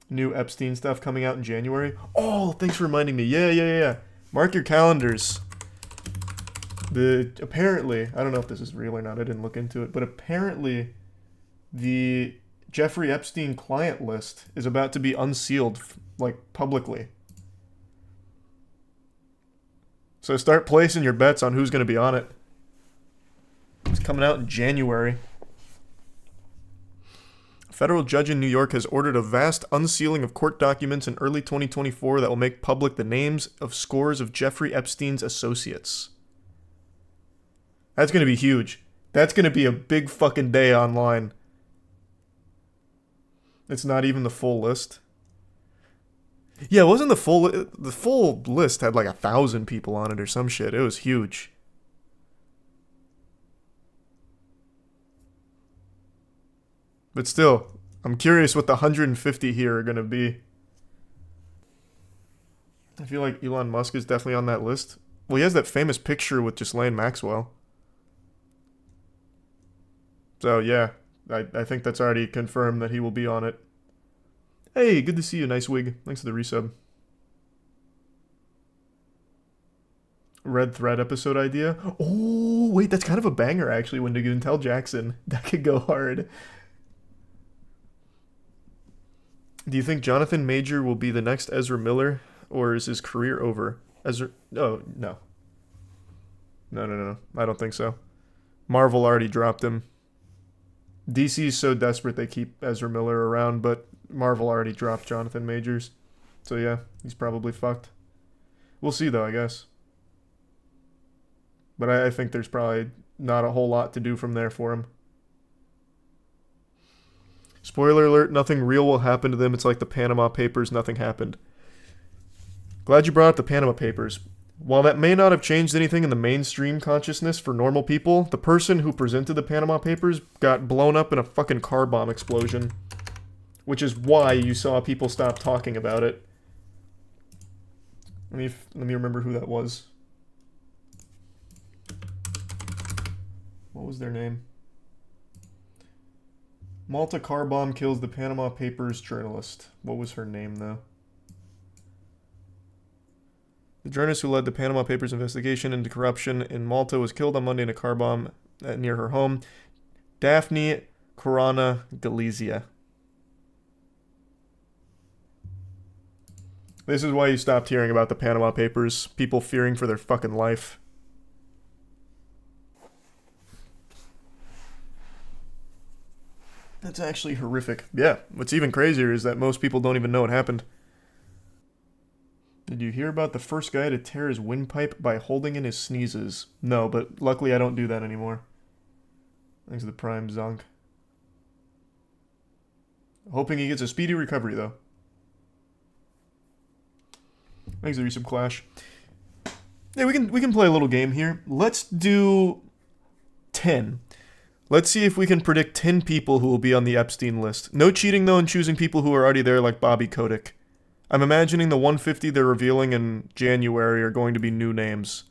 New Epstein stuff coming out in January. Oh, thanks for reminding me. Yeah. Mark your calendars. Apparently, I don't know if this is real or not. I didn't look into it, but apparently the Jeffrey Epstein client list is about to be unsealed, like, publicly. So start placing your bets on who's going to be on it. It's coming out in January. A federal judge in New York has ordered a vast unsealing of court documents in early 2024 that will make public the names of scores of Jeffrey Epstein's associates. That's going to be huge. That's going to be a big fucking day online. It's not even the full list. Yeah, it wasn't the full list had like 1,000 people on it or some shit. It was huge. But still, I'm curious what the 150 here are going to be. I feel like Elon Musk is definitely on that list. Well, he has that famous picture with Ghislaine Maxwell. So, yeah, I think that's already confirmed that he will be on it. Hey, good to see you. Nice wig. Thanks for the resub. Red Thread episode idea. Oh, wait, that's kind of a banger, actually, when you can tell Jackson. That could go hard. Do you think Jonathan Major will be the next Ezra Miller, or is his career over? Oh, no. No. I don't think so. Marvel already dropped him. DC's so desperate they keep Ezra Miller around, but Marvel already dropped Jonathan Majors. So yeah, he's probably fucked. We'll see though, I guess. But I think there's probably not a whole lot to do from there for him. Spoiler alert, nothing real will happen to them. It's like the Panama Papers, nothing happened. Glad you brought up the Panama Papers. While that may not have changed anything in the mainstream consciousness for normal people, the person who presented the Panama Papers got blown up in a fucking car bomb explosion. Which is why you saw people stop talking about it. Let me remember who that was. What was their name? Malta car bomb kills the Panama Papers journalist. What was her name, though? The journalist who led the Panama Papers investigation into corruption in Malta was killed on Monday in a car bomb near her home. Daphne Caruana Galizia. This is why you stopped hearing about the Panama Papers. People fearing for their fucking life. That's actually horrific. Yeah, what's even crazier is that most people don't even know what happened. Did you hear about the first guy to tear his windpipe by holding in his sneezes? No, but luckily I don't do that anymore. Thanks to the Prime Zonk. Hoping he gets a speedy recovery, though. Thanks to the resub Clash. Yeah, we can play a little game here. Let's do 10. Let's see if we can predict 10 people who will be on the Epstein list. No cheating, though, and choosing people who are already there, like Bobby Kotick. I'm imagining the 150 they're revealing in January are going to be new names.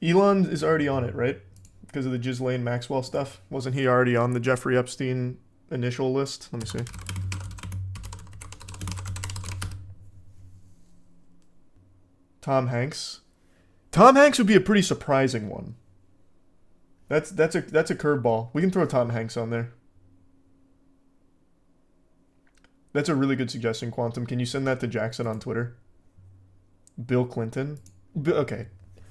Elon is already on it, right? Because of the Ghislaine Maxwell stuff. Wasn't he already on the Jeffrey Epstein initial list? Let me see. Tom Hanks. Tom Hanks would be a pretty surprising one. That's a curveball. We can throw Tom Hanks on there. That's a really good suggestion, Quantum. Can you send that to Jackson on Twitter? Bill Clinton? Okay.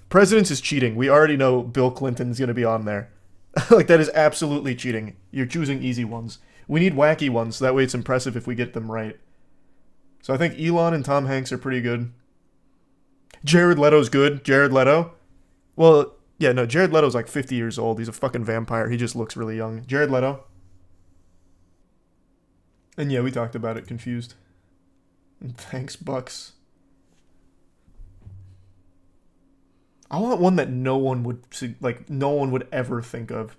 Presidents is cheating. We already know Bill Clinton's going to be on there. Like, that is absolutely cheating. You're choosing easy ones. We need wacky ones, so that way it's impressive if we get them right. So I think Elon and Tom Hanks are pretty good. Jared Leto's good. Jared Leto? Well, yeah, no, Jared Leto's like 50 years old. He's a fucking vampire. He just looks really young. Jared Leto? And yeah, we talked about it. Confused. And thanks, Bucks. I want one that no one would ever think of.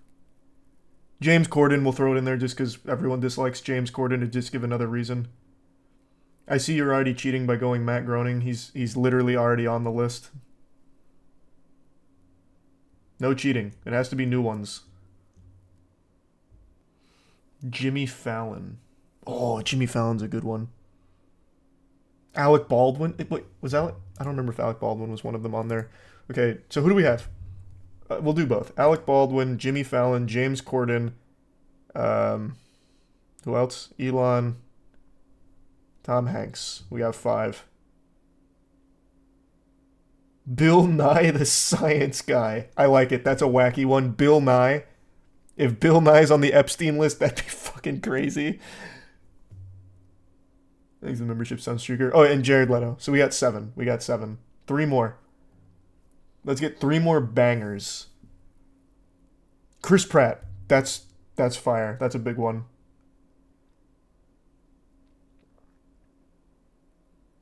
James Corden, we'll throw it in there just because everyone dislikes James Corden to just give another reason. I see you're already cheating by going Matt Groening. He's literally already on the list. No cheating. It has to be new ones. Jimmy Fallon. Oh, Jimmy Fallon's a good one. Alec Baldwin. Wait, was Alec? I don't remember if Alec Baldwin was one of them on there. Okay, so who do we have? We'll do both. Alec Baldwin, Jimmy Fallon, James Corden. Who else? Elon. Tom Hanks. We have 5. Bill Nye the Science Guy. I like it. That's a wacky one. Bill Nye. If Bill Nye's on the Epstein list, that'd be fucking crazy. Thanks, the membership Sunstreaker. Oh, and Jared Leto. So we got 7. 3 more. Let's get 3 more bangers. Chris Pratt. That's fire. That's a big one.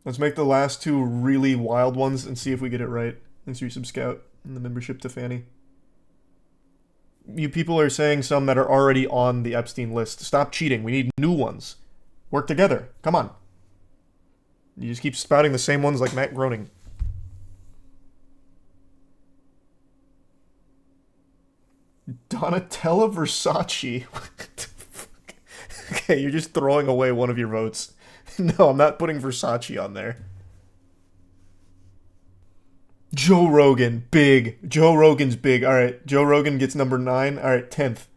Let's make the last 2 really wild ones and see if we get it right. Thanks for your sub scout and the membership to Fanny. You people are saying some that are already on the Epstein list. Stop cheating. We need new ones. Work together. Come on. You just keep spouting the same ones like Matt Groening. Donatella Versace. What the fuck? Okay, you're just throwing away one of your votes. No, I'm not putting Versace on there. Joe Rogan, big. Joe Rogan's big. All right, Joe Rogan gets number 9. All right, 10th.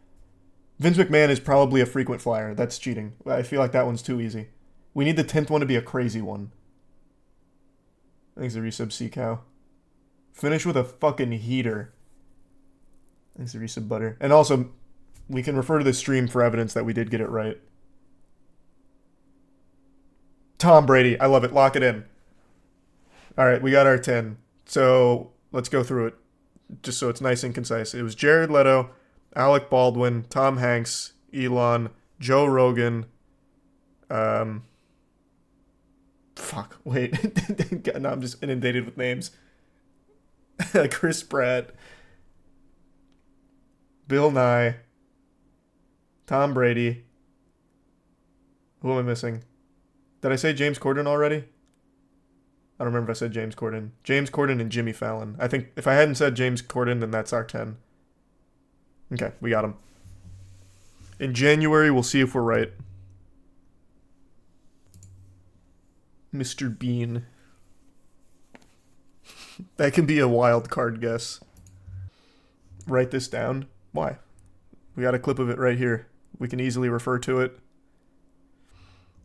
Vince McMahon is probably a frequent flyer. That's cheating. I feel like that one's too easy. We need the 10th one to be a crazy one. Thanks to resub C-Cow. Finish with a fucking heater. Thanks to resub Butter. And also, we can refer to the stream for evidence that we did get it right. Tom Brady. I love it. Lock it in. All right, we got our 10. So let's go through it, just so it's nice and concise. It was Jared Leto, Alec Baldwin, Tom Hanks, Elon, Joe Rogan. Wait. No, I'm just inundated with names. Chris Pratt, Bill Nye, Tom Brady. Who am I missing? Did I say James Corden already? I don't remember if I said James Corden. James Corden and Jimmy Fallon. I think if I hadn't said James Corden, then that's our 10. Okay, we got him. In January, we'll see if we're right. Mr. Bean. That can be a wild card guess. Write this down. Why? We got a clip of it right here. We can easily refer to it.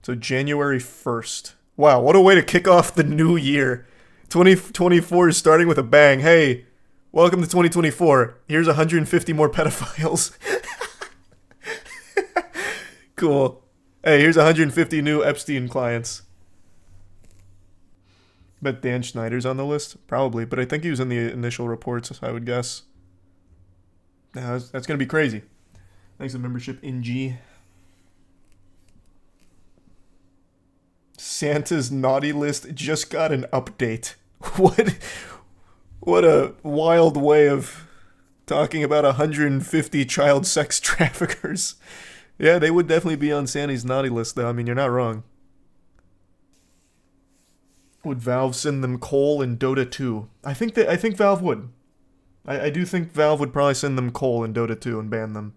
So January 1st. Wow, what a way to kick off the new year. 2024 is starting with a bang. Hey, welcome to 2024. Here's 150 more pedophiles. Cool. Hey, here's 150 new Epstein clients. Bet Dan Schneider's on the list? Probably, but I think he was in the initial reports, I would guess. Now, that's going to be crazy. Thanks for the membership, NG. Santa's naughty list just got an update. What a wild way of talking about 150 child sex traffickers. Yeah, they would definitely be on Santa's naughty list, though. I mean, you're not wrong. Would Valve send them coal in Dota 2? I think Valve would. I do think Valve would probably send them coal in Dota 2 and ban them.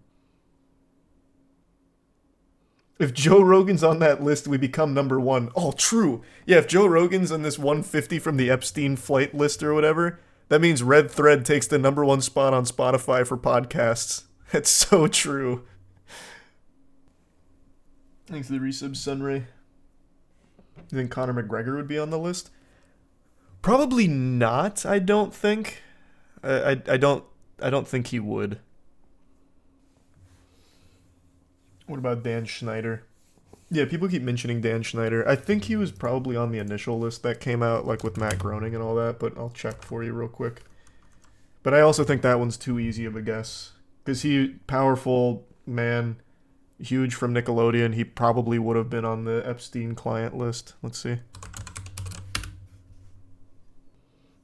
If Joe Rogan's on that list, we become number 1. Oh, true. Yeah, if Joe Rogan's on this 150 from the Epstein flight list or whatever, that means Red Thread takes the number 1 spot on Spotify for podcasts. That's so true. Thanks for the resub, Sunray. You think Conor McGregor would be on the list? Probably not, I don't think. I don't think he would. What about Dan Schneider? Yeah, people keep mentioning Dan Schneider. I think he was probably on the initial list that came out, like with Matt Groening and all that, but I'll check for you real quick. But I also think that one's too easy of a guess. Because powerful man, huge from Nickelodeon, he probably would have been on the Epstein client list. Let's see.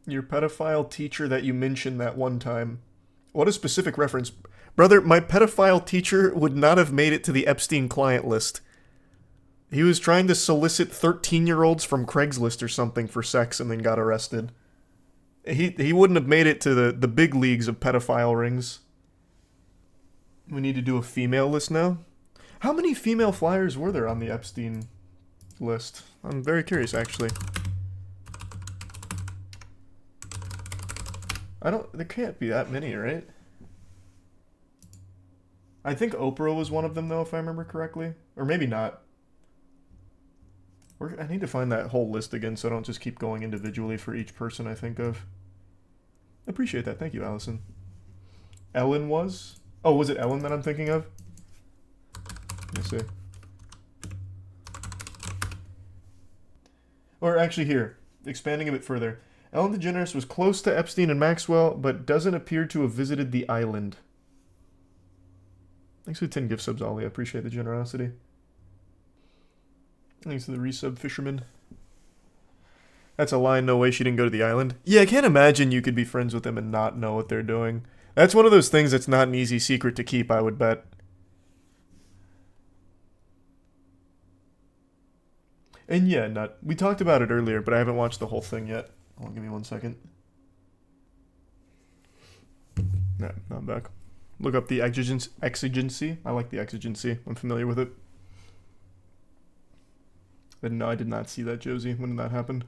Your pedophile teacher that you mentioned that one time. What a specific reference. Brother, my pedophile teacher would not have made it to the Epstein client list. He was trying to solicit 13-year-olds from Craigslist or something for sex and then got arrested. He wouldn't have made it to the big leagues of pedophile rings. We need to do a female list now? How many female flyers were there on the Epstein list? I'm very curious, actually. There can't be that many, right? I think Oprah was one of them, though, if I remember correctly. Or maybe not. I need to find that whole list again so I don't just keep going individually for each person I think of. Appreciate that. Thank you, Allison. Ellen was? Oh, was it Ellen that I'm thinking of? Let me see. Or actually here, expanding a bit further. Ellen DeGeneres was close to Epstein and Maxwell, but doesn't appear to have visited the island. Thanks for the 10 gift subs, Ollie. I appreciate the generosity. Thanks to the resub, Fisherman. That's a line, no way she didn't go to the island. Yeah, I can't imagine you could be friends with them and not know what they're doing. That's one of those things that's not an easy secret to keep, I would bet. And yeah, we talked about it earlier, but I haven't watched the whole thing yet. Hold on, give me 1 second. No, I'm back. Look up the exigency. I like the exigency. I'm familiar with it. And no, I did not see that, Josie. When did that happen?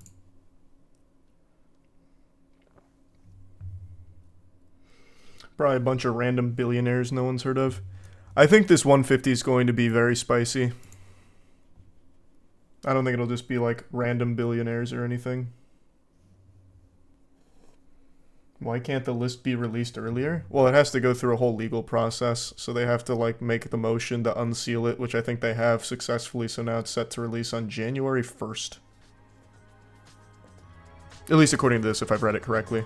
Probably a bunch of random billionaires no one's heard of. I think this 150 is going to be very spicy. I don't think it'll just be like random billionaires or anything. Why can't the list be released earlier? Well, it has to go through a whole legal process, so they have to like make the motion to unseal it, which I think they have successfully, so now it's set to release on January 1st. At least according to this, if I've read it correctly.